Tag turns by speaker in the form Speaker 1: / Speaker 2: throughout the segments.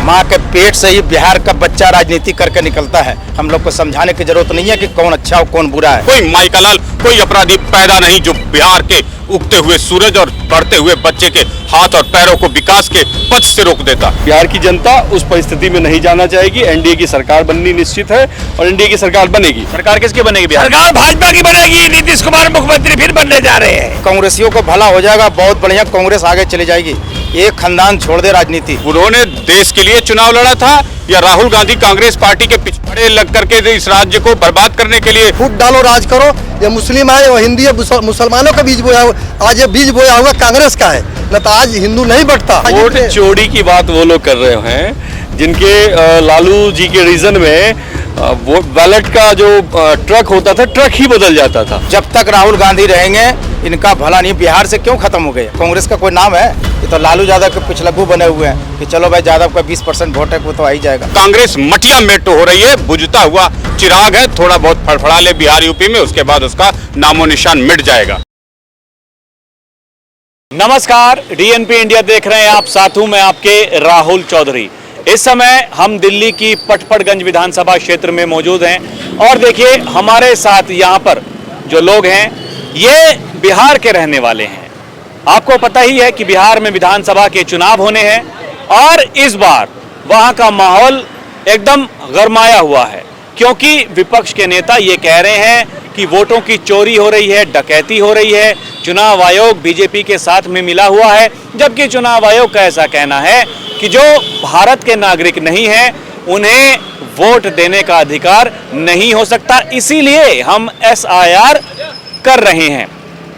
Speaker 1: माँ के पेट से ही बिहार का बच्चा राजनीति करके निकलता है। हम लोग को समझाने की जरूरत नहीं है कि कौन अच्छा और कौन बुरा है।
Speaker 2: कोई माई का लाल, कोई अपराधी पैदा नहीं जो बिहार के उगते हुए सूरज और बढ़ते हुए बच्चे के हाथ और पैरों को विकास के पथ से रोक देता।
Speaker 3: बिहार की जनता उस परिस्थिति में नहीं जाना चाहेगी। एनडीए की सरकार बननी निश्चित है और एनडीए की सरकार बनेगी।
Speaker 2: सरकार किसकी बनेगी? बिहार
Speaker 4: सरकार भाजपा की बनेगी। नीतीश कुमार मुख्यमंत्री फिर बनने जा रहे हैं।
Speaker 1: कांग्रेसियों को भला हो जाएगा, बहुत बढ़िया, कांग्रेस आगे चली जाएगी। एक खानदान छोड़ दे राजनीति।
Speaker 2: उन्होंने देश के लिए चुनाव लड़ा था या राहुल गांधी कांग्रेस पार्टी के पिछड़े लग करके इस राज्य को बर्बाद करने के लिए?
Speaker 5: फूट डालो, राज करो। ये मुस्लिम है, वो हिंदी है, मुसलमानों का बीज बोया, आज ये बीज बोया हुआ कांग्रेस का है, न तो आज हिंदू नहीं बढ़ता।
Speaker 3: वोट चोरी की बात वो लोग कर रहे हैं जिनके लालू जी के रीजन में वो बैलेट का जो ट्रक होता था, ट्रक ही बदल जाता था।
Speaker 1: जब तक राहुल गांधी रहेंगे इनका भला नहीं। बिहार से क्यों खत्म हो गए? कांग्रेस का कोई नाम है? ये तो लालू यादव के पिछलग्गू बने हुए हैं कि चलो भाई यादव का 20% वोट है, वो तो आ ही जाएगा।
Speaker 2: कांग्रेस मटिया मेटो हो रही है, बुझता हुआ चिराग है, थोड़ा बहुत फड़फड़ा ले बिहार यूपी में, उसके बाद उसका नामो निशान मिट जाएगा।
Speaker 6: नमस्कार, डीएनपी इंडिया देख रहे हैं आप, साथ हूं मैं आपके राहुल चौधरी। इस समय हम दिल्ली की पटपड़गंज विधानसभा क्षेत्र में मौजूद हैं और देखिए हमारे साथ यहाँ पर जो लोग हैं ये बिहार के रहने वाले हैं। आपको पता ही है कि बिहार में विधानसभा के चुनाव होने हैं और इस बार वहाँ का माहौल एकदम गरमाया हुआ है, क्योंकि विपक्ष के नेता ये कह रहे हैं कि वोटों की चोरी हो रही है, डकैती हो रही है, चुनाव आयोग बीजेपी के साथ में मिला हुआ है, जबकि चुनाव आयोग का ऐसा कहना है कि जो भारत के नागरिक नहीं हैं उन्हें वोट देने का अधिकार नहीं हो सकता, इसीलिए हम SIR कर रहे हैं।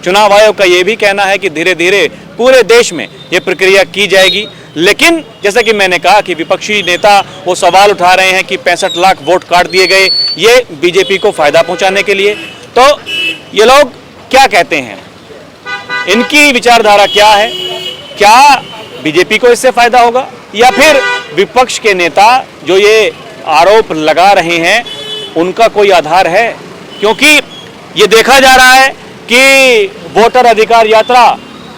Speaker 6: चुनाव आयोग का यह भी कहना है कि धीरे धीरे पूरे देश में ये प्रक्रिया की जाएगी, लेकिन जैसा कि मैंने कहा कि विपक्षी नेता वो सवाल उठा रहे हैं कि 65 लाख वोट काट दिए गए, ये बीजेपी को फायदा पहुंचाने के लिए। तो ये लोग क्या कहते हैं, इनकी विचारधारा क्या है? क्या बीजेपी को इससे फायदा होगा या फिर विपक्ष के नेता जो ये आरोप लगा रहे हैं उनका कोई आधार है? क्योंकि ये देखा जा रहा है कि वोटर अधिकार यात्रा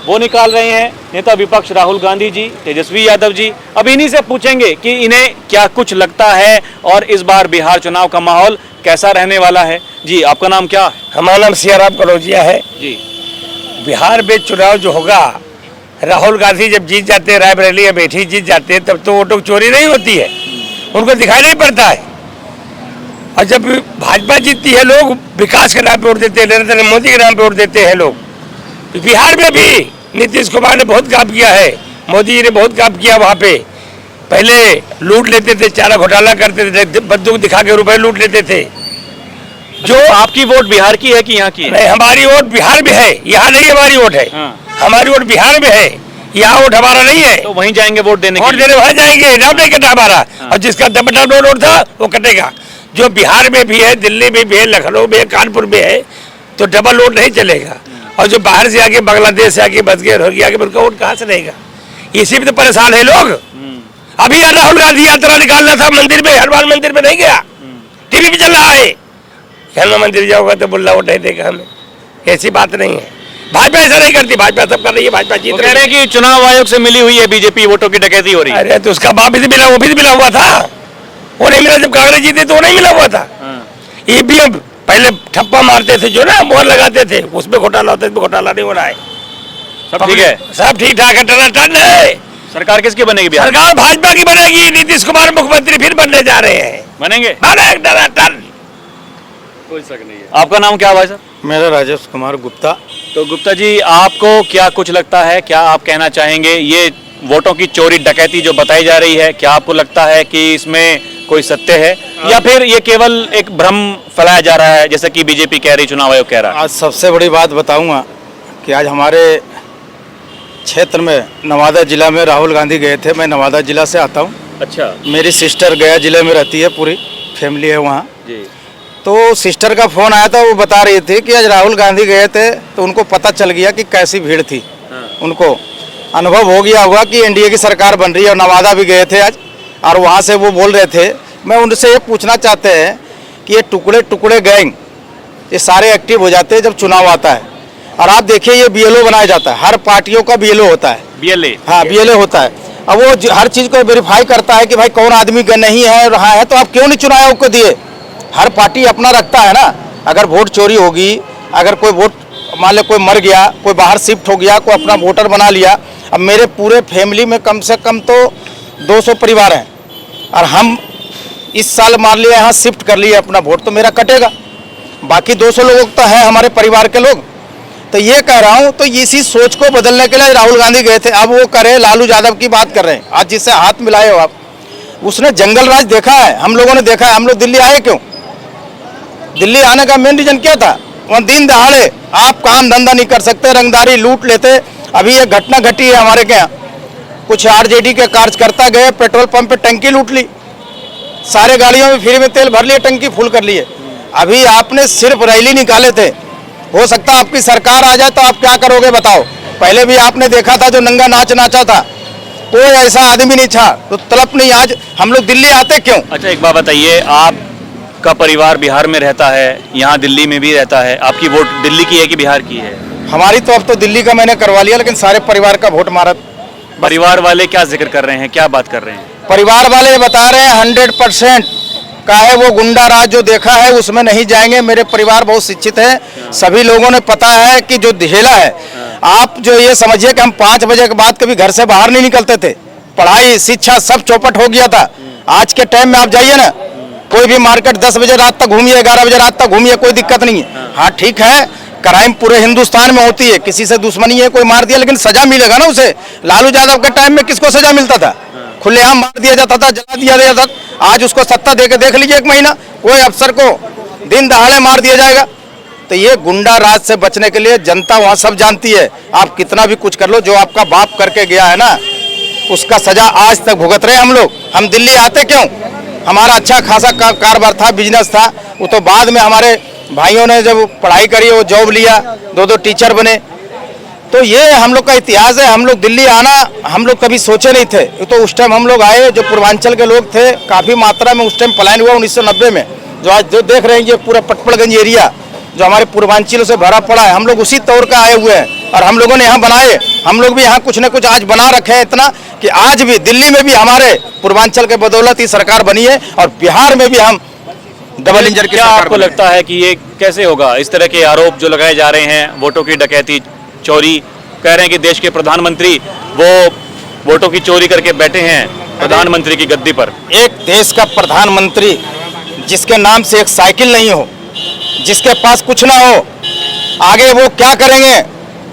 Speaker 6: वो निकाल रहे हैं नेता विपक्ष राहुल गांधी जी, तेजस्वी यादव जी। अब इन्हीं से पूछेंगे कि इन्हें क्या कुछ लगता है और इस बार बिहार चुनाव का माहौल कैसा रहने वाला है। जी, आपका नाम क्या है?
Speaker 4: हमारा नाम सियाराम कनौजिया है
Speaker 6: जी।
Speaker 4: बिहार में चुनाव जो होगा, राहुल गांधी जब जीत जाते हैं, रायबरेली अमेठी जीत जाते हैं, तब तो वोटों की चोरी नहीं होती है, उनको दिखाई नहीं पड़ता है। और जब भाजपा जीतती है लोग विकास के नाम पे वोट देते हैं, नरेंद्र मोदी के नाम पे वोट देते हैं लोग। बिहार में भी नीतीश कुमार ने बहुत काम किया है, मोदी जी ने बहुत काम किया। वहाँ पे पहले लूट लेते थे, चारा घोटाला करते थे, बंदूक दिखा के रुपए लूट लेते थे।
Speaker 6: जो आपकी वोट बिहार की है कि यहाँ की है?
Speaker 4: नहीं, हमारी वोट बिहार में है, यहाँ नहीं हमारी वोट है। हमारी वोट बिहार में है, यहाँ वोट हमारा नहीं है।
Speaker 6: तो वहीं जाएंगे वोट देने
Speaker 4: वहाँ जाएंगे, नाम नहीं कटा हमारा। और जिसका डबल वोट था वो कटेगा। जो बिहार में भी है, दिल्ली में भी है, लखनऊ में है, कानपुर में है, तो डबल वोट नहीं चलेगा। और जो बाहर से आके, बांग्लादेश से आके बस गए, उनका वोट कहाँ से रहेगा? इसी में तो परेशान है लोग। अभी राहुल गांधी यात्रा निकालना था मंदिर में, हनुमान मंदिर में नहीं गया, टीवी पे चल रहा है। हनुमान मंदिर जाओगा तो बुल्ला वोट नहीं देगा हमें, ऐसी बात नहीं है। भाजपा ऐसा नहीं करती, भाजपा सब कर रही है, भाजपा जीत रही है।
Speaker 6: कि चुनाव आयोग से मिली हुई है बीजेपी, वोटों की डकैती हो रही है।
Speaker 4: अरे तो उसका बाप भी मिला, वो भी मिला हुआ था, वो नहीं मिला। जब कांग्रेस जीते तो वो नहीं मिला हुआ था। ईवीएम पहले ठप्पा मारते थे, जो ना मोहर लगाते थे, उसमें घोटाला होता है, इसमें घोटाला नहीं हो रहा है।
Speaker 6: सब ठीक है,
Speaker 4: सब ठीक ठाक है, टन है।
Speaker 6: सरकार किसकी बनेगी बिहार?
Speaker 4: सरकार भाजपा की बनेगी। नीतीश कुमार मुख्यमंत्री फिर बनने जा रहे हैं।
Speaker 6: बनेंगे?
Speaker 4: टन,
Speaker 6: कोई शक नहीं है। आपका नाम क्या है भाई साहब?
Speaker 1: मेरा राजेश कुमार गुप्ता।
Speaker 6: तो गुप्ता जी, आपको क्या कुछ लगता है, क्या आप कहना चाहेंगे? ये वोटों की चोरी डकैती जो बताई जा रही है, क्या आपको लगता है कि इसमें कोई सत्य है या फिर ये केवल एक भ्रम फैलाया जा रहा है, जैसे कि बीजेपी कह रही, चुनाव आयोग कह रहा है?
Speaker 1: आज सबसे बड़ी बात बताऊंगा कि आज हमारे क्षेत्र में नवादा जिला में राहुल गांधी गए थे। मैं नवादा जिला से आता हूँ।
Speaker 6: अच्छा।
Speaker 1: मेरी सिस्टर गया जिले में रहती है, पूरी फैमिली है वहाँ
Speaker 6: जी।
Speaker 1: तो सिस्टर का फ़ोन आया था, वो बता रही थी कि आज राहुल गांधी गए थे तो उनको पता चल गया कि कैसी भीड़ थी। उनको अनुभव हो गया होगा कि एनडीए की सरकार बन रही है। और नवादा भी गए थे आज, और वहाँ से वो बोल रहे थे। मैं उनसे ये पूछना चाहते हैं कि ये टुकड़े टुकड़े गैंग ये सारे एक्टिव हो जाते हैं जब चुनाव आता है। और आप देखिए ये BLO बनाया जाता है, हर पार्टियों का BLO होता है।
Speaker 6: BLA?
Speaker 1: हाँ, BLA होता है। अब वो हर चीज़ को वेरीफाई करता है कि भाई कौन आदमी नहीं है रहा है, तो आप क्यों नहीं चुनाव को दिए? हर पार्टी अपना रखता है ना। अगर वोट चोरी होगी, अगर कोई वोट मान लो कोई मर गया, कोई बाहर शिफ्ट हो गया, कोई अपना वोटर बना लिया। अब मेरे पूरे फैमिली में कम से कम तो 200 परिवार हैं, और हम इस साल मान लिया यहाँ शिफ्ट कर लिए अपना वोट, तो मेरा कटेगा। बाकी 200 लोगों तो है हमारे परिवार के लोग। तो ये कह रहा हूँ, तो इसी सोच को बदलने के लिए राहुल गांधी गए थे। अब वो करे लालू यादव की बात कर रहे हैं, आज जिससे हाथ मिलाए हो आप, उसने जंगल राज देखा है, हम लोगों ने देखा है। हम लोग दिल्ली आए क्यों? दिल्ली आने का मेन रीजन क्या था? वहाँ दिन दहाड़े आप काम धंधा नहीं कर सकते, रंगदारी लूट लेते। अभी ये घटना घटी है हमारे के यहाँ, कुछ आरजेडी के कार्यकर्ता गए, पेट्रोल पंप पे टंकी लूट ली, सारे गाड़ियों में फ्री में तेल भर लिए, टंकी फुल कर लिए। अभी आपने सिर्फ रैली निकाले थे, हो सकता है आपकी सरकार आ जाए तो आप क्या करोगे बताओ? पहले भी आपने देखा था जो नंगा नाच नाचा था, कोई ऐसा आदमी नहीं था, तो तलब नहीं। आज हम लोग दिल्ली आते क्यों?
Speaker 6: अच्छा एक बात बताइए, आपका परिवार बिहार में रहता है, यहाँ दिल्ली में भी रहता है, आपकी वोट दिल्ली की है कि बिहार की है?
Speaker 1: हमारी तो अब तो दिल्ली का मैंने करवा लिया, लेकिन सारे परिवार का वोट मारा।
Speaker 6: परिवार वाले क्या जिक्र कर रहे हैं, क्या बात कर रहे हैं?
Speaker 1: परिवार वाले बता रहे हैं 100% का है, वो गुंडा राज जो देखा है उसमें नहीं जाएंगे। मेरे परिवार बहुत शिक्षित है, सभी लोगों ने पता है कि जो झेला है। आप जो ये समझिए कि हम 5 बजे के बाद कभी घर से बाहर नहीं निकलते थे, पढ़ाई शिक्षा सब चौपट हो गया था। आज के टाइम में आप जाइए ना, कोई भी मार्केट 10 बजे रात तक घूमिए, 11 बजे रात तक घूमिए, कोई दिक्कत नहीं है। हाँ ठीक है, क्राइम पूरे हिंदुस्तान में होती है, किसी से दुश्मनी है, कोई मार दिया, लेकिन सजा मिलेगा ना उसे। लालू यादव के टाइम में किसको सजा मिलता था? खुलेआम मार दिया जाता था, जला दिया जाता था। आज उसको सत्ता देके देख लीजिए, 1 महीना कोई अफसर को दिन दहाड़े मार दिया जाएगा। तो ये गुंडा राज से बचने के लिए जनता वहाँ सब जानती है। आप कितना भी कुछ कर लो, जो आपका बाप करके गया है ना, उसका सजा आज तक भुगत रहे हम लोग। हम दिल्ली आते क्यों? हमारा अच्छा खासा कारोबार था, बिजनेस था, वो तो बाद में हमारे भाइयों ने जब पढ़ाई करी, वो जॉब लिया, 2 टीचर बने। तो ये हम लोग का इतिहास है। हम लोग दिल्ली आना हम लोग कभी सोचे नहीं थे। तो उस टाइम हम लोग आए, जो पूर्वांचल के लोग थे, काफ़ी मात्रा में उस टाइम पलायन हुआ 1990 में। जो आज जो देख रहे हैं ये पूरा पटपड़गंज एरिया जो हमारे पूर्वांचलों से भरा पड़ा है, हम लोग उसी तौर का आए हुए हैं, और हम लोगों ने यहाँ बनाए। हम लोग भी यहाँ कुछ न कुछ आज बना रखे हैं, इतना कि आज भी दिल्ली में भी हमारे पूर्वांचल के बदौलत ही सरकार बनी है, और बिहार में भी हम डबल इंजन की
Speaker 6: क्या
Speaker 1: सरकार
Speaker 6: आपको
Speaker 1: बनी है।
Speaker 6: लगता है कि ये कैसे होगा? इस तरह के आरोप जो लगाए जा रहे हैं, वोटों की डकैती, चोरी, कह रहे हैं कि देश के प्रधानमंत्री वो वोटों की चोरी करके बैठे हैं प्रधानमंत्री की गद्दी पर।
Speaker 1: एक देश का प्रधानमंत्री जिसके नाम से एक साइकिल नहीं हो, जिसके पास कुछ ना हो, आगे वो क्या करेंगे?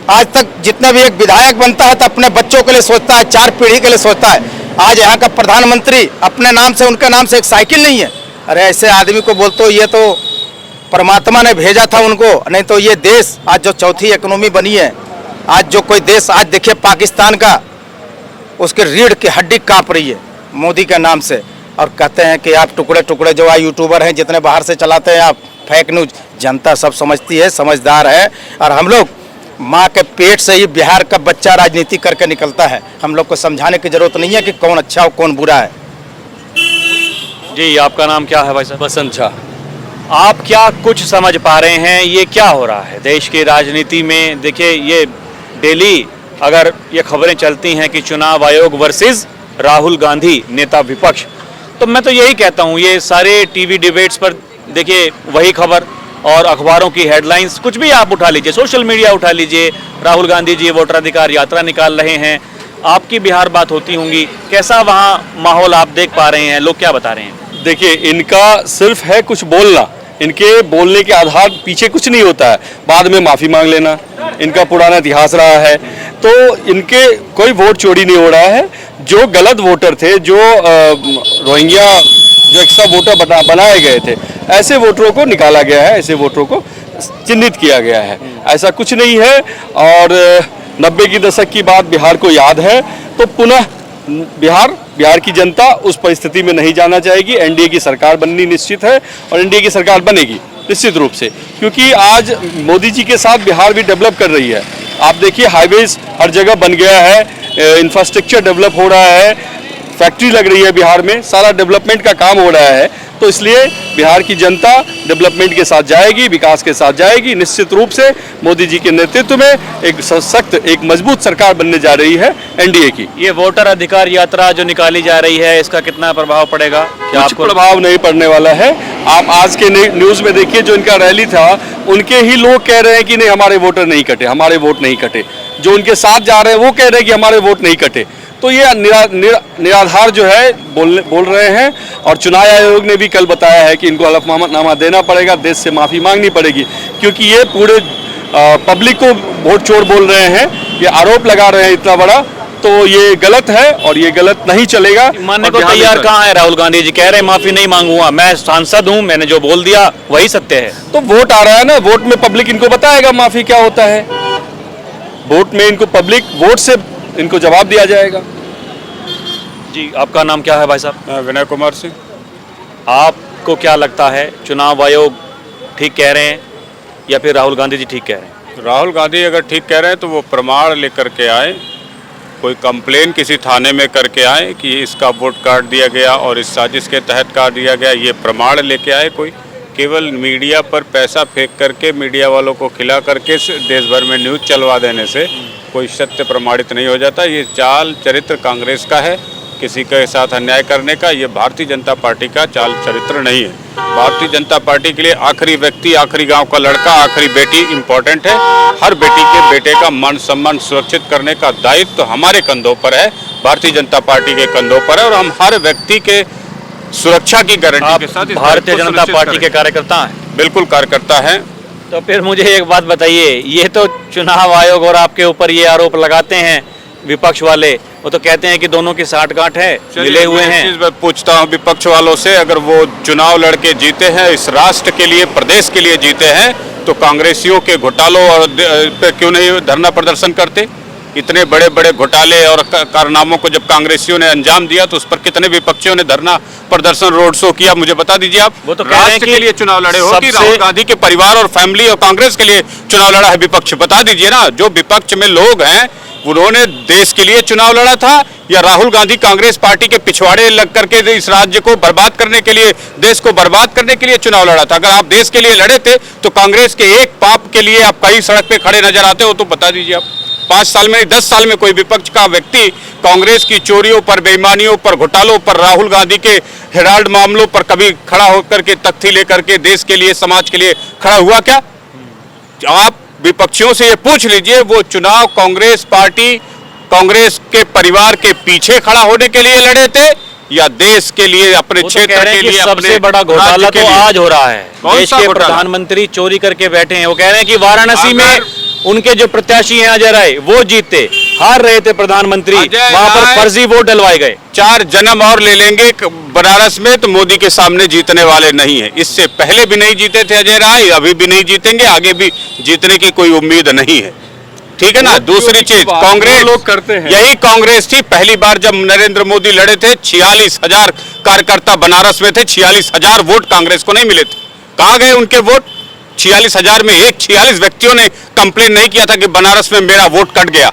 Speaker 1: आज तक जितने भी एक विधायक बनता है तो अपने बच्चों के लिए सोचता है, 4 पीढ़ी के लिए सोचता है। आज यहाँ का प्रधानमंत्री अपने नाम से, उनके नाम से एक साइकिल नहीं है। अरे ऐसे आदमी को बोलते ये तो परमात्मा ने भेजा था उनको, नहीं तो ये देश आज जो चौथी इकोनॉमी बनी है, आज जो कोई देश, आज देखिए पाकिस्तान का, उसके रीढ़ की हड्डी कांप रही है मोदी के नाम से। और कहते हैं कि आप टुकड़े टुकड़े जो है यूट्यूबर हैं, जितने बाहर से चलाते हैं आप फेक न्यूज, जनता सब समझती है, समझदार है। और हम लोग माँ के पेट से ही बिहार का बच्चा राजनीति करके निकलता है। हम लोग को समझाने की जरूरत नहीं है कि कौन अच्छा और कौन बुरा है।
Speaker 6: जी आपका नाम क्या है भाई साहब?
Speaker 3: बसंत झा।
Speaker 6: आप क्या कुछ समझ पा रहे हैं ये क्या हो रहा है देश की राजनीति में? देखिए ये डेली अगर ये खबरें चलती हैं कि चुनाव आयोग वर्सेस राहुल गांधी नेता विपक्ष, तो मैं तो यही कहता हूँ ये सारे टीवी डिबेट्स पर देखिए वही खबर, और अखबारों की हेडलाइंस कुछ भी आप उठा लीजिए, सोशल मीडिया उठा लीजिए, राहुल गांधी जी वोटराधिकार यात्रा निकाल रहे हैं। आपकी बिहार बात होती होंगी, कैसा वहाँ माहौल आप देख पा रहे हैं, लोग क्या बता रहे हैं?
Speaker 3: देखिए इनका सिर्फ है कुछ बोलना, इनके बोलने के आधार पीछे कुछ नहीं होता है, बाद में माफ़ी मांग लेना, इनका पुराना इतिहास रहा है। तो इनके कोई वोट चोरी नहीं हो रहा है। जो गलत वोटर थे, जो रोहिंग्या जो एक्स्ट्रा वोटर बनाए गए थे, ऐसे वोटरों को निकाला गया है, ऐसे वोटरों को चिन्हित किया गया है। ऐसा कुछ नहीं है। और 90 की दशक की बात बिहार को याद है, तो पुनः बिहार की जनता उस परिस्थिति में नहीं जाना चाहेगी। एनडीए की सरकार बननी निश्चित है, और एनडीए की सरकार बनेगी निश्चित रूप से, क्योंकि आज मोदी जी के साथ बिहार भी डेवलप कर रही है। आप देखिए हाईवेज हर जगह बन गया है, इंफ्रास्ट्रक्चर डेवलप हो रहा है, फैक्ट्री लग रही है बिहार में, सारा डेवलपमेंट का काम हो रहा है। तो इसलिए बिहार की जनता डेवलपमेंट के साथ जाएगी, विकास के साथ जाएगी। निश्चित रूप से मोदी जी के नेतृत्व में एक सशक्त, एक मजबूत सरकार बनने जा रही है एनडीए की।
Speaker 6: ये वोटर अधिकार यात्रा जो निकाली जा रही है, इसका कितना प्रभाव पड़ेगा? क्या
Speaker 3: कुछ
Speaker 6: आपको
Speaker 3: प्रभाव नहीं पड़ने वाला है। आप आज के न्यूज में देखिए, जो इनका रैली था, उनके ही लोग कह रहे हैं कि नहीं हमारे वोटर नहीं कटे, हमारे वोट नहीं कटे। जो उनके साथ जा रहे हैं वो कह रहे हैं कि हमारे वोट नहीं कटे। तो ये निराधार जो है बोल रहे हैं। और चुनाव आयोग ने भी कल बताया है कि इनको हलफनामा देना पड़ेगा, देश से माफ़ी मांगनी पड़ेगी, क्योंकि ये पूरे पब्लिक को वोट चोर बोल रहे हैं, ये आरोप लगा रहे हैं इतना बड़ा। तो ये गलत है और ये गलत नहीं चलेगा।
Speaker 6: मानने को तैयार कहाँ है राहुल गांधी जी? कह रहे हैं माफी नहीं मांगूंगा, मैं सांसद हूँ, मैंने जो बोल दिया वही सत्य है।
Speaker 3: तो वोट आ रहा है ना, वोट में पब्लिक इनको बताएगा माफी क्या होता है। वोट में इनको पब्लिक वोट से इनको जवाब दिया जाएगा।
Speaker 6: जी, आपका नाम क्या है भाई साहब?
Speaker 2: विनय कुमार सिंह।
Speaker 6: आपको क्या लगता है, चुनाव आयोग ठीक कह रहे हैं या फिर राहुल गांधी जी ठीक कह रहे हैं?
Speaker 2: राहुल गांधी अगर ठीक कह रहे हैं तो वो प्रमाण लेकर के आए, कोई कंप्लेन किसी थाने में करके आए कि इसका वोट काट दिया गया और इस साजिश के तहत काट दिया गया, ये प्रमाण लेके आए। कोई केवल मीडिया पर पैसा फेंक करके, मीडिया वालों को खिला करके देश भर में न्यूज़ चलवा देने से कोई सत्य प्रमाणित नहीं हो जाता। ये चाल चरित्र कांग्रेस का है, किसी के साथ अन्याय करने का। ये भारतीय जनता पार्टी का चाल चरित्र नहीं है। भारतीय जनता पार्टी के लिए आखिरी व्यक्ति, आखिरी गांव का लड़का, आखिरी बेटी इम्पोर्टेंट है। हर बेटी के बेटे का मान सम्मान सुरक्षित करने का दायित्व तो हमारे कंधों पर है, भारतीय जनता पार्टी के कंधों पर है। और हम हर व्यक्ति के सुरक्षा की गारंटी के साथ
Speaker 6: भारतीय जनता पार्टी के कार्यकर्ता हैं?
Speaker 2: बिल्कुल कार्यकर्ता हैं।
Speaker 6: तो फिर मुझे एक बात बताइए, ये तो चुनाव आयोग और आपके ऊपर ये आरोप लगाते हैं विपक्ष वाले, वो तो कहते हैं कि दोनों की साठगांठ है, मिले हुए हैं।
Speaker 2: चीज मैं पूछता हूँ विपक्ष वालों से, अगर वो चुनाव लड़के जीते हैं, इस राष्ट्र के लिए, प्रदेश के लिए जीते हैं, तो कांग्रेसियों के घोटालों और पे क्यों नहीं धरना प्रदर्शन करते? इतने बड़े बड़े घोटाले और कारनामों को जब कांग्रेसियों ने अंजाम दिया तो उस पर कितने विपक्षियों ने धरना प्रदर्शन, रोड शो किया? मुझे बता दीजिए आप।
Speaker 6: वो तो कह रहे हैं
Speaker 2: राष्ट्र
Speaker 6: कि
Speaker 2: के लिए चुनाव लड़े हो कि राहुल गांधी के परिवार और फैमिली और कांग्रेस के लिए चुनाव लड़ा है विपक्ष? बता दीजिए ना। जो विपक्ष में लोग हैं उन्होंने देश के लिए चुनाव लड़ा था या राहुल गांधी कांग्रेस पार्टी के पिछवाड़े लग करके इस राज्य को बर्बाद करने के लिए, देश को बर्बाद करने के लिए चुनाव लड़ा था? अगर आप देश के लिए लड़े थे तो कांग्रेस के एक पाप के लिए आप कहीं सड़क पे खड़े नजर आते हो तो बता दीजिए आप। 5 साल में, 10 साल में कोई विपक्ष का व्यक्ति कांग्रेस की चोरियों पर, बेईमानियों पर, घोटालों पर, राहुल गांधी के हेराल्ड मामलों पर कभी खड़ा होकर के तख्ती लेकर के देश के लिए, समाज के लिए खड़ा हुआ क्या? आप विपक्षियों से ये पूछ लीजिए, वो चुनाव कांग्रेस पार्टी, कांग्रेस के परिवार के पीछे खड़ा होने के लिए लड़े थे या देश के लिए, अपने क्षेत्र के लिए?
Speaker 6: सबसे बड़ा घोटाला तो आज हो रहा है, देश के प्रधानमंत्री चोरी करके बैठे हैं। वो कह रहे हैं कि वाराणसी में उनके जो प्रत्याशी हैं अजय राय, वो जीते, हार रहे थे प्रधानमंत्री, वहां पर फर्जी वोट डलवाए गए।
Speaker 2: 4 जन्म और ले लेंगे बनारस में तो मोदी के सामने जीतने वाले नहीं है। इससे पहले भी नहीं जीते थे अजय राय, अभी भी नहीं जीतेंगे, आगे भी जीतने की कोई उम्मीद नहीं है। ठीक है ना। दूसरी चीज, कांग्रेस
Speaker 3: लोग करते हैं,
Speaker 2: यही कांग्रेस थी पहली बार जब नरेंद्र मोदी लड़े थे, 46,000 कार्यकर्ता बनारस में थे, 46,000 वोट कांग्रेस को नहीं मिले थे। कहाँ गए उनके वोट? 46,000 में 46 व्यक्तियों ने कंप्लेन नहीं किया था कि बनारस में मेरा वोट कट गया।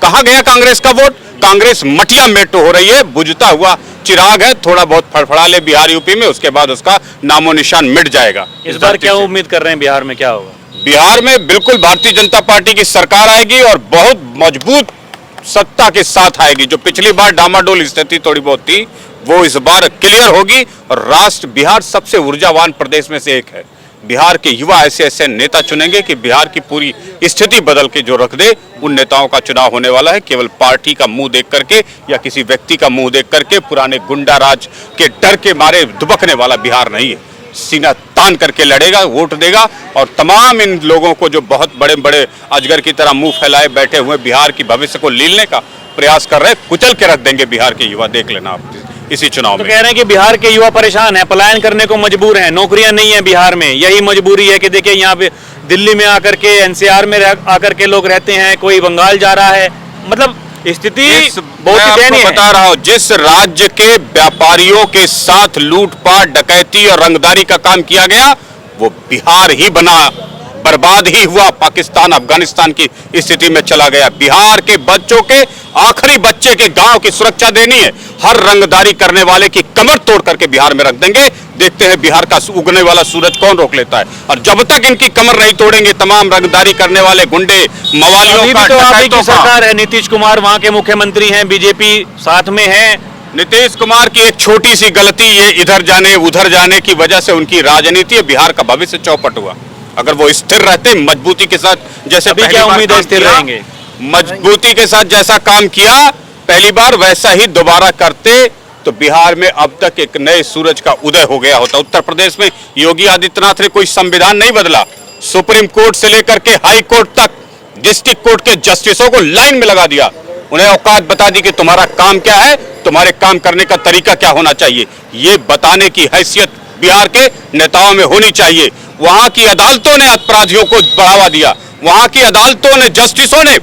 Speaker 2: कहाँ गया कांग्रेस का वोट? कांग्रेस मटिया मेट हो रही है, बुझता हुआ चिराग है, थोड़ा बहुत फड़फड़ा ले बिहार यूपी में, उसके बाद उसका नामो निशान मिट जाएगा।
Speaker 6: इस बार क्या उम्मीद कर रहे हैं बिहार में क्या होगा?
Speaker 2: बिहार में बिल्कुल भारतीय जनता पार्टी की सरकार आएगी और बहुत मजबूत सत्ता के साथ आएगी। जो पिछली बार डामाडोल स्थिति थोड़ी बहुत थी, वो इस बार क्लियर होगी। और राष्ट्र, बिहार सबसे ऊर्जावान प्रदेश में से एक है। बिहार के युवा ऐसे ऐसे नेता चुनेंगे कि बिहार की पूरी स्थिति बदल के जो रख दे। उन नेताओं का चुनाव होने वाला है। केवल पार्टी का मुंह देख करके या किसी व्यक्ति का मुंह देख करके, पुराने गुंडा राज के डर के मारे दुबकने वाला बिहार नहीं है। सीना तान करके लड़ेगा, वोट देगा। और तमाम इन लोगों को जो बहुत बड़े बड़े अजगर की तरह मुंह फैलाए बैठे हुए बिहार की भविष्य को लीलने का प्रयास कर रहे हैं, कुचल के रख देंगे बिहार के युवा। देख लेना आप इसी चुनाव
Speaker 6: तो
Speaker 2: में।
Speaker 6: कह रहे हैं कि बिहार के युवा परेशान हैं, पलायन करने को मजबूर हैं, नौकरियां नहीं है बिहार में। यही मजबूरी है कि देखिए यहाँ पे दिल्ली में आकर के, एनसीआर में आकर के लोग रहते हैं, कोई बंगाल जा रहा है। मतलब स्थिति बहुत ही दयनीय है।
Speaker 2: बता रहा हूँ, जिस राज्य के व्यापारियों के साथ लूटपाट, डकैती और रंगदारी का काम किया गया, वो बिहार ही बना। बर्बाद ही हुआ। पाकिस्तान अफगानिस्तान की स्थिति में चला गया। बिहार के बच्चों के आखिरी बच्चे के गांव की सुरक्षा देनी है। हर रंगदारी करने वाले की कमर तोड़ करके बिहार में रख देंगे। देखते हैं बिहार का उगने वाला सूरज कौन रोक लेता है। और जब तक इनकी कमर नहीं तोड़ेंगे तमाम रंगदारी करने वाले गुंडे मवालियों
Speaker 6: अभी
Speaker 2: का,
Speaker 6: भी तो आप ही की
Speaker 2: डकैतों का।
Speaker 6: सरकार है, नीतीश कुमार वहां के मुख्यमंत्री हैं, बीजेपी साथ में है।
Speaker 2: नीतीश कुमार की एक छोटी सी गलती, ये इधर जाने उधर जाने की वजह से उनकी राजनीति बिहार का भविष्य चौपट हुआ। अगर वो स्थिर रहते मजबूती के साथ, जैसे
Speaker 6: अभी
Speaker 2: पहली
Speaker 6: क्या
Speaker 2: बार
Speaker 6: उम्मीद है
Speaker 2: काम
Speaker 6: स्थिर
Speaker 2: किया,
Speaker 6: रहेंगे?
Speaker 2: मजबूती के साथ जैसा काम किया पहली बार वैसा ही दोबारा करते तो बिहार में अब तक एक नए सूरज का उदय हो गया होता। उत्तर प्रदेश में योगी आदित्यनाथ ने कोई संविधान नहीं बदला। सुप्रीम कोर्ट से लेकर के हाई कोर्ट तक डिस्ट्रिक्ट कोर्ट के जस्टिसों को लाइन में लगा दिया। उन्हें औकात बता दी कि तुम्हारा काम क्या है, तुम्हारे काम करने का तरीका क्या होना चाहिए। ये बताने की हैसियत बिहार के नेताओं में होनी चाहिए। वहां की अदालतों ने अपराधियों को बढ़ावा दिया। वहां की अदालतों ने, जस्टिसों ने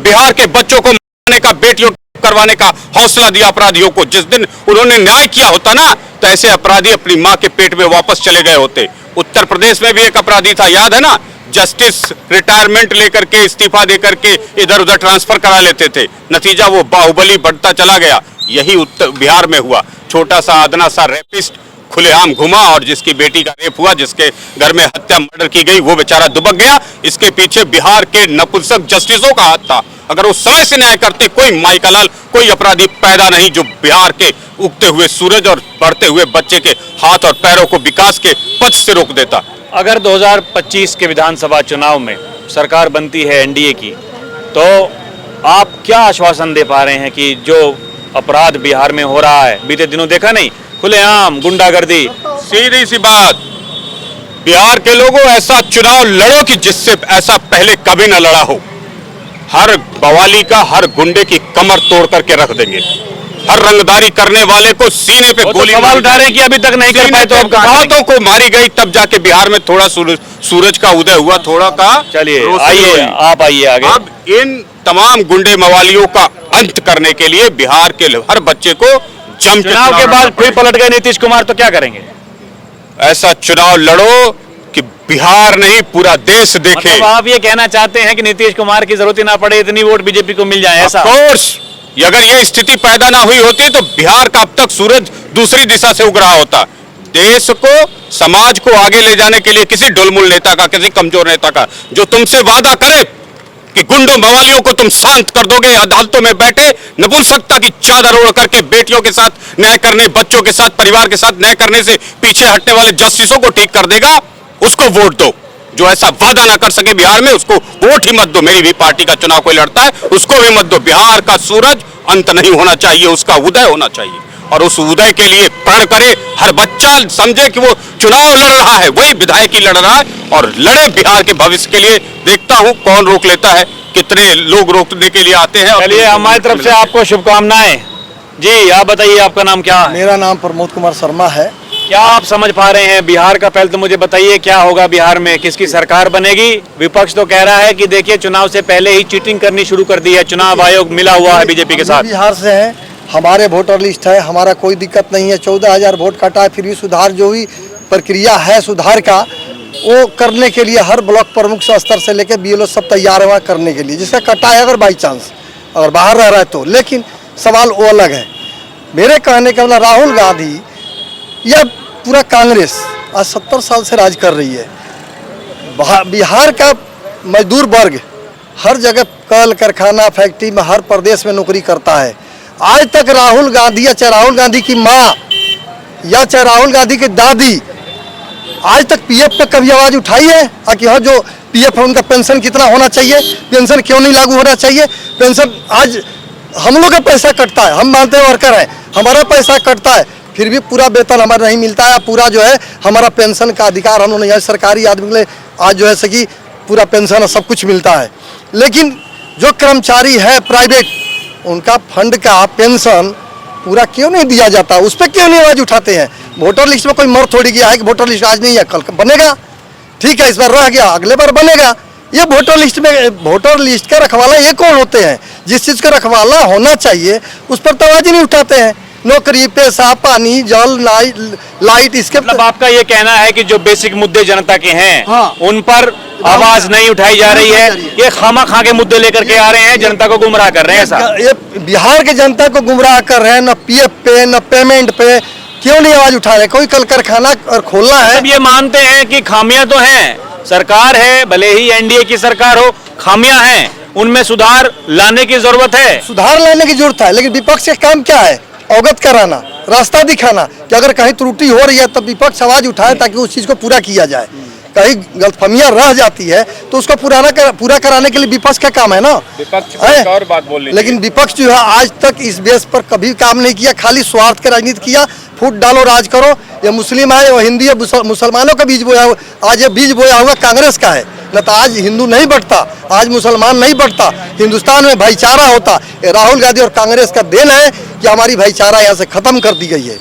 Speaker 2: बिहार के बच्चों को मारने का, बेटियों करवाने का हौसला दिया अपराधियों को। जिस दिन उन्होंने न्याय किया होता ना, तो ऐसे अपराधी अपनी मां के पेट में वापस चले गए होते। उत्तर प्रदेश में भी एक अपराधी था, याद है ना, जस्टिस रिटायरमेंट लेकर के, इस्तीफा देकर के इधर उधर ट्रांसफर करा लेते थे। नतीजा वो बाहुबली बढ़ता चला गया। यही उत्तर बिहार में हुआ। छोटा सा अदना सा रेपिस्ट खुलेआम घुमा और जिसकी बेटी का रेप हुआ, जिसके घर में हत्या मर्डर की गई, वो बेचारा दुबक गया। इसके पीछे बिहार के नपुंसक जस्टिसों का हाथ था। अगर वो समय से न्याय करते, कोई माई का लाल, कोई अपराधी पैदा नहीं जो बिहार के उगते हुए सूरज और बढ़ते हुए बच्चे के हाथ और पैरों को विकास के पथ से रोक देता।
Speaker 6: अगर 2025 के विधानसभा चुनाव में सरकार बनती है एनडीए की, तो आप क्या आश्वासन दे पा रहे हैं कि जो अपराध बिहार में हो रहा है, बीते दिनों देखा नहीं, खुलेआम गुंडागर्दी?
Speaker 2: सीधी सी बात, बिहार के लोगों ऐसा चुनाव लड़ो कि जिससे ऐसा पहले कभी न लड़ा हो। हर बवाली का, हर गुंडे की कमर तोड़ करके रख देंगे। हर रंगदारी करने वाले को सीने पे गोली
Speaker 6: सवाल उठा रहे हैं कि अभी तक नहीं कर पाए, तो अब
Speaker 2: बहुतों को मारी गई, तब जाके बिहार में थोड़ा सूरज का उदय हुआ, थोड़ा का।
Speaker 6: चलिए
Speaker 2: रोशनी
Speaker 6: आइए,
Speaker 2: हुई।
Speaker 6: आप आइए आगे।
Speaker 2: अब इन तमाम गुंडे मवालियों का अंत करने के लिए बिहार के हर बच्चे को जम के
Speaker 6: चुनाव के बाद
Speaker 2: लड़ना
Speaker 6: फिर
Speaker 2: पड़ेगा।
Speaker 6: पलट गए नीतीश कुमार, तो क्या करेंगे?
Speaker 2: ऐसा चुनाव लड़ो कि बिहार नहीं पूरा देश देखे।
Speaker 6: मतलब आप ये कहना चाहते हैं कि नीतीश कुमार की जरूरत ही ना पड़े, इतनी वोट बीजेपी को मिल जाए, ऐसा?
Speaker 2: ऑफ कोर्स, अगर ये स्थिति पैदा ना हुई होती तो बिहार का अब तक सूरज दूसरी दिशा से उग रहा होता। देश को, समाज को आगे ले जाने के लिए किसी ढुलमुल नेता का, किसी कमजोर नेता का, जो तुमसे वादा करे कि गुंडों मवालियों को तुम शांत कर दोगे, अदालतों में बैठे नपुंसकता की चादर ओढ़ करके बेटियों के साथ न्याय करने, बच्चों के साथ, परिवार के साथ न्याय करने से पीछे हटने वाले जस्टिसों को ठीक कर देगा, उसको वोट दो। जो ऐसा वादा ना कर सके बिहार में, उसको वोट ही मत दो। मेरी भी पार्टी का चुनाव कोई लड़ता है, उसको भी मत दो। बिहार का सूरज अंत नहीं होना चाहिए, उसका उदय होना चाहिए। और उस उदय के लिए प्रण करे, हर बच्चा समझे कि वो चुनाव लड़ रहा है, वही विधायक ही लड़ रहा है, और लड़े बिहार के भविष्य के लिए। देखता हूं कौन रोक लेता है, कितने लोग रोकने के लिए आते हैं।
Speaker 6: चलिए, हमारी तरफ से आपको शुभकामनाएं। जी, आप बताइए, आपका नाम क्या है?
Speaker 5: मेरा नाम प्रमोद कुमार शर्मा है।
Speaker 6: क्या आप समझ पा रहे हैं बिहार का? पहले तो मुझे बताइए, क्या होगा बिहार में, किसकी सरकार बनेगी? विपक्ष तो कह रहा है कि देखिए, चुनाव से पहले ही चीटिंग करनी शुरू कर दी है, चुनाव आयोग मिला हुआ है बीजेपी के साथ।
Speaker 5: बिहार से है, हमारे वोटर लिस्ट है, हमारा कोई दिक्कत नहीं है। 14,000 वोट काटा है, फिर भी सुधार जो भी प्रक्रिया है सुधार का, वो करने के लिए हर ब्लॉक प्रमुख से स्तर से लेकर बीएलओ सब तैयार है वहाँ करने के लिए। जिसका कटा है अगर बाई चांस अगर बाहर रह रहा है तो, लेकिन सवाल वो अलग है। मेरे कहने का मतलब, राहुल गांधी या पूरा कांग्रेस आज 70 साल से राज कर रही है। बिहार का मजदूर वर्ग हर जगह कल कारखाना फैक्ट्री में हर प्रदेश में नौकरी करता है। आज तक राहुल गांधी या चाहे राहुल गांधी की माँ या चाहे राहुल गांधी की दादी आज तक पीएफ पे कभी आवाज उठाई है कि हाँ जो पीएफ है उनका पेंशन कितना होना चाहिए, पेंशन क्यों नहीं लागू होना चाहिए? पेंशन आज हम लोग का पैसा कटता है, हम मानते हैं वर्कर हैं, हमारा पैसा कटता है, फिर भी पूरा वेतन हमारा नहीं मिलता है। पूरा जो है हमारा पेंशन का अधिकार हम लोग यहाँ सरकारी आदमी के लिए आज जो है कि पूरा पेंशन सब कुछ मिलता है। लेकिन जो कर्मचारी है प्राइवेट, उनका फंड का पेंशन पूरा क्यों नहीं दिया जाता? उस पर क्यों नहीं आवाज उठाते हैं? वोटर लिस्ट में कोई मर थोड़ी गया है कि वोटर लिस्ट आज नहीं है कल बनेगा, ठीक है, इस बार रह गया अगले बार बनेगा। ये वोटर लिस्ट में, वोटर लिस्ट का रखवाला ये कौन होते हैं? जिस चीज़ का रखवाला होना चाहिए उस पर तो आवाज ही नहीं उठाते हैं। नौकरी, पैसा, पानी, जल, लाइट, इसके
Speaker 6: मतलब आपका ये कहना है कि जो बेसिक मुद्दे जनता के हैं,
Speaker 5: हाँ।
Speaker 6: उन पर आवाज नहीं उठाई जा रही है, ये खामा खा के मुद्दे लेकर के आ रहे हैं, जनता को गुमराह कर रहे हैं ऐसा।
Speaker 5: ये बिहार के जनता को गुमराह कर रहे हैं, न पीएफ पे न पेमेंट पे, क्यों नहीं आवाज उठा रहे? कोई कल कारखाना और खोलना है।
Speaker 6: अब ये मानते हैं कि खामियां तो हैं, सरकार है, भले ही एनडीए की सरकार हो, खामियां हैं, उनमें सुधार लाने की जरूरत है।
Speaker 5: सुधार लाने की जरूरत है, लेकिन विपक्ष का काम क्या है? अवगत कराना, रास्ता दिखाना कि अगर कहीं त्रुटि हो रही है तब विपक्ष आवाज उठाए ताकि उस चीज को पूरा किया जाए। कहीं गलतफहमियां रह जाती है तो उसको पूरा कराने के लिए विपक्ष का काम है ना।
Speaker 2: विपक्ष
Speaker 5: है?
Speaker 2: और बात बोल
Speaker 5: लेकिन विपक्ष जो है आज तक इस बेस पर कभी काम नहीं किया, खाली स्वार्थ की राजनीति किया। फूट डालो राज करो, ये मुस्लिम है, ये हिंदी है, मुसलमानों का बीज बोया हुआ, आज ये बीज बोया हुआ कांग्रेस का है। न तो आज हिंदू नहीं बढ़ता, आज मुसलमान नहीं बढ़ता, हिंदुस्तान में भाईचारा होता। ये राहुल गांधी और कांग्रेस का देन है कि हमारी भाईचारा यहाँ से खत्म कर दी गई है।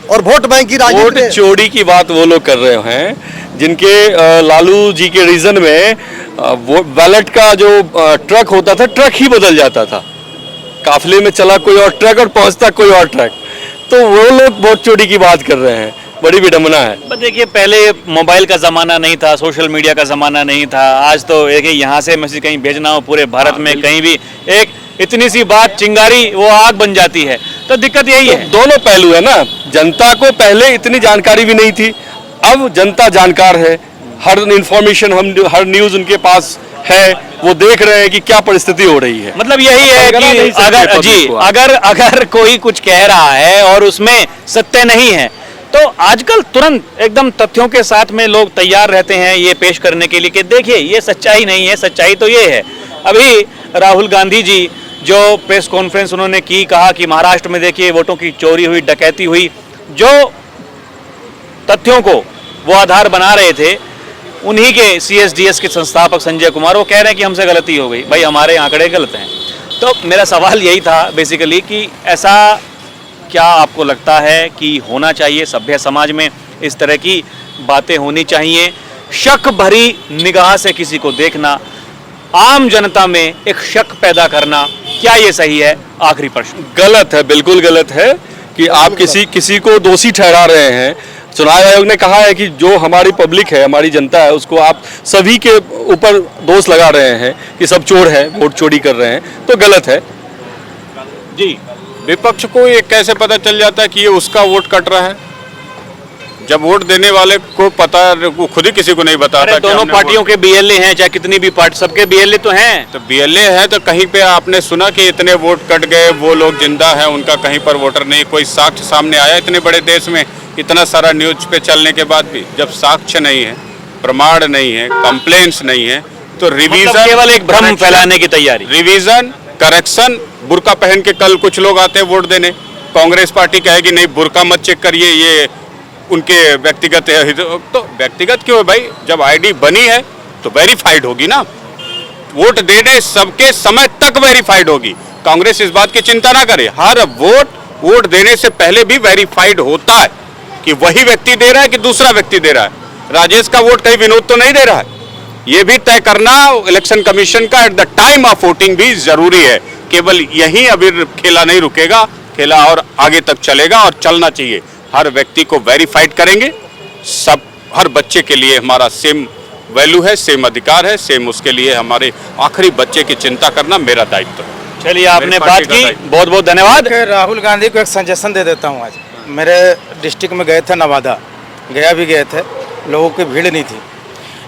Speaker 5: और वोट बैंक की
Speaker 3: वोट
Speaker 5: राजनीति
Speaker 3: चोरी की बात वो लोग कर रहे हैं जिनके लालू जी के रीजन में वो बैलेट का जो ट्रक होता था, ट्रक ही बदल जाता था, काफिले में चला कोई और ट्रक और पहुंचता कोई और ट्रक, तो वो लोग वोट चोरी की बात कर रहे हैं। बड़ी विडम्बना है।
Speaker 6: बस देखिए, पहले मोबाइल का ज़माना नहीं था, सोशल मीडिया का ज़माना नहीं था। आज तो एक यहाँ से मैसेज कहीं भेजना हो पूरे भारत में, कहीं भी एक इतनी सी बात चिंगारी वो आग बन जाती है। तो दिक्कत यही है।
Speaker 3: दोनों पहलू है ना, जनता को पहले इतनी जानकारी भी नहीं थी, अब जनता जानकार है, हर इंफॉर्मेशन हर न्यूज़ उनके पास है, वो देख रहे हैं कि क्या परिस्थिति हो रही है।
Speaker 6: मतलब यही है कि अगर कोई कुछ कह रहा है और उसमें सत्य नहीं है तो आजकल तुरंत एकदम तथ्यों के साथ में लोग तैयार रहते हैं ये पेश करने के लिए कि देखिए ये सच्चाई नहीं है, सच्चाई तो ये है। अभी राहुल गांधी जी जो प्रेस कॉन्फ्रेंस उन्होंने की, कहा कि महाराष्ट्र में देखिए वोटों की चोरी हुई, डकैती हुई, जो तथ्यों को वो आधार बना रहे थे उन्हीं के CSDS के संस्थापक संजय कुमार वो कह रहे हैं कि हमसे गलती हो गई। भाई हमारे आंकड़े गलत हैं। तो मेरा सवाल यही था बेसिकली कि ऐसा क्या आपको लगता है कि होना चाहिए सभ्य समाज में, इस तरह की बातें होनी चाहिए? शक भरी निगाह से किसी को देखना, आम जनता में एक शक पैदा करना, क्या ये सही है? आखिरी प्रश्न।
Speaker 3: गलत है, बिल्कुल गलत है कि आप किसी को दोषी ठहरा रहे हैं। चुनाव आयोग ने कहा है कि जो हमारी पब्लिक है, हमारी जनता है, उसको आप सभी के ऊपर दोष लगा रहे हैं कि सब चोर है, वोट चोरी कर रहे हैं, तो गलत है
Speaker 2: जी। विपक्ष को ये कैसे पता चल जाता है कि ये उसका वोट कट रहा है? जब वोट देने वाले को पता, वो खुद ही किसी को नहीं बताता।
Speaker 6: दोनों पार्टियों के BLA हैं, चाहे कितनी भी पार्टी, सबके BLA तो हैं।
Speaker 2: तो BLA है तो कहीं पे आपने सुना कि इतने वोट कट गए, वो लोग जिंदा हैं, उनका कहीं पर वोटर नहीं, कोई साक्ष्य सामने आया? इतने बड़े देश में इतना सारा न्यूज पे चलने के बाद भी जब साक्ष्य नहीं है, प्रमाण नहीं है, कंप्लेंट्स नहीं है, तो रिवीजन,
Speaker 6: मतलब केवल एक भ्रम फैलाने की तैयारी।
Speaker 2: Revision, correction. बुर्का पहन के कल कुछ लोग आते हैं वोट देने, कांग्रेस पार्टी कहेगी नहीं बुर्का मत चेक करिए, ये उनके व्यक्तिगत है। तो व्यक्तिगत क्यों है भाई? जब ID बनी है तो वेरीफाइड होगी ना, वोट देने सबके समय तक वेरीफाइड होगी। कांग्रेस इस बात की चिंता ना करे, हर वोट देने से पहले भी वेरीफाइड होता है कि वही व्यक्ति दे रहा है कि दूसरा व्यक्ति दे रहा है। राजेश का वोट कहीं विनोद तो नहीं दे रहा है, ये भी तय करना इलेक्शन कमीशन का at the time of voting भी जरूरी है। केवल यही अभी खेला नहीं रुकेगा, खेला और आगे तक चलेगा और चलना चाहिए। हर व्यक्ति को वेरीफाइड करेंगे, सब हर बच्चे के लिए हमारा सेम वैल्यू है, सेम अधिकार है, सेम उसके लिए हमारे आखिरी बच्चे की चिंता करना मेरा दायित्व है।
Speaker 6: चलिए, आपने बात की, बहुत बहुत धन्यवाद।
Speaker 1: राहुल गांधी को एक सजेशन दे देता हूँ। आज मेरे डिस्ट्रिक्ट में गए थे, नवादा गया भी गए थे, लोगों की भीड़ नहीं थी।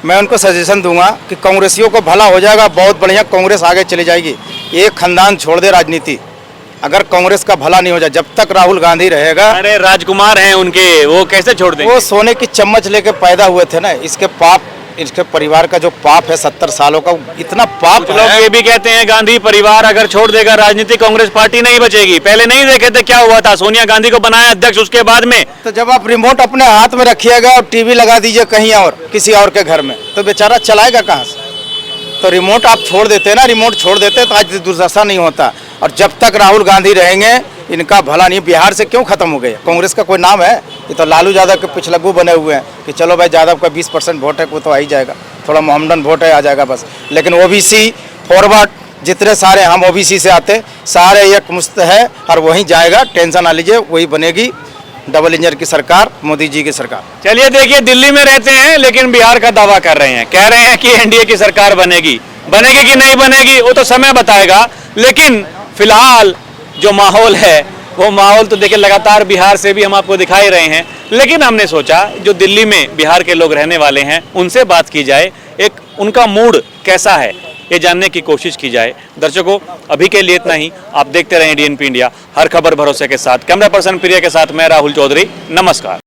Speaker 1: मैं उनको सजेशन दूंगा कि कांग्रेसियों को भला हो जाएगा, बहुत बढ़िया, कांग्रेस आगे चली जाएगी। एक खानदान छोड़ दे राजनीति, अगर कांग्रेस का भला नहीं हो जाए, जब तक राहुल गांधी रहेगा।
Speaker 6: अरे राजकुमार हैं उनके, वो कैसे छोड़ देंगे?
Speaker 1: वो सोने की चम्मच लेके पैदा हुए थे ना, इसके पाप, इसके परिवार का जो पाप है 70 सालों का, इतना पाप
Speaker 6: लोग ये भी कहते हैं गांधी परिवार अगर छोड़ देगा राजनीति, कांग्रेस पार्टी नहीं बचेगी। पहले नहीं देखे थे क्या हुआ था, सोनिया गांधी को बनाया अध्यक्ष, उसके बाद में।
Speaker 1: तो जब आप रिमोट अपने हाथ में रखिएगा और टीवी लगा दीजिए कहीं और किसी और के घर में, तो बेचारा चलाएगा कहाँ से? तो रिमोट आप छोड़ देते ना, रिमोट छोड़ देते तो आज दुर्दशा नहीं होता। और जब तक राहुल गांधी रहेंगे इनका भला नहीं। बिहार से क्यों खत्म हो गए? कांग्रेस का कोई नाम है? ये तो लालू यादव के पिछलग्गू बने हुए हैं कि चलो भाई यादव का 20% वोट है, वो तो आ ही जाएगा, थोड़ा मोहम्मदन वोट है, आ जाएगा बस। लेकिन OBC फॉरवर्ड जितने सारे, हम OBC से आते, सारे एक मुस्त है और वहीं जाएगा, टेंशन ना लीजिए, वही बनेगी डबल इंजन की सरकार, मोदी जी की सरकार।
Speaker 6: चलिए देखिए, दिल्ली में रहते हैं लेकिन बिहार का दावा कर रहे हैं, कह रहे हैं कि एनडीए की सरकार बनेगी कि नहीं बनेगी वो तो समय बताएगा। लेकिन फिलहाल जो माहौल है वो माहौल तो देखिए लगातार बिहार से भी हम आपको दिखा ही रहे हैं। लेकिन हमने सोचा जो दिल्ली में बिहार के लोग रहने वाले हैं उनसे बात की जाए, एक उनका मूड कैसा है ये जानने की कोशिश की जाए। दर्शकों, अभी के लिए इतना ही। आप देखते रहें डीएनपी इंडिया, हर खबर भरोसे के साथ। कैमरा पर्सन प्रिया के साथ मैं राहुल चौधरी, नमस्कार।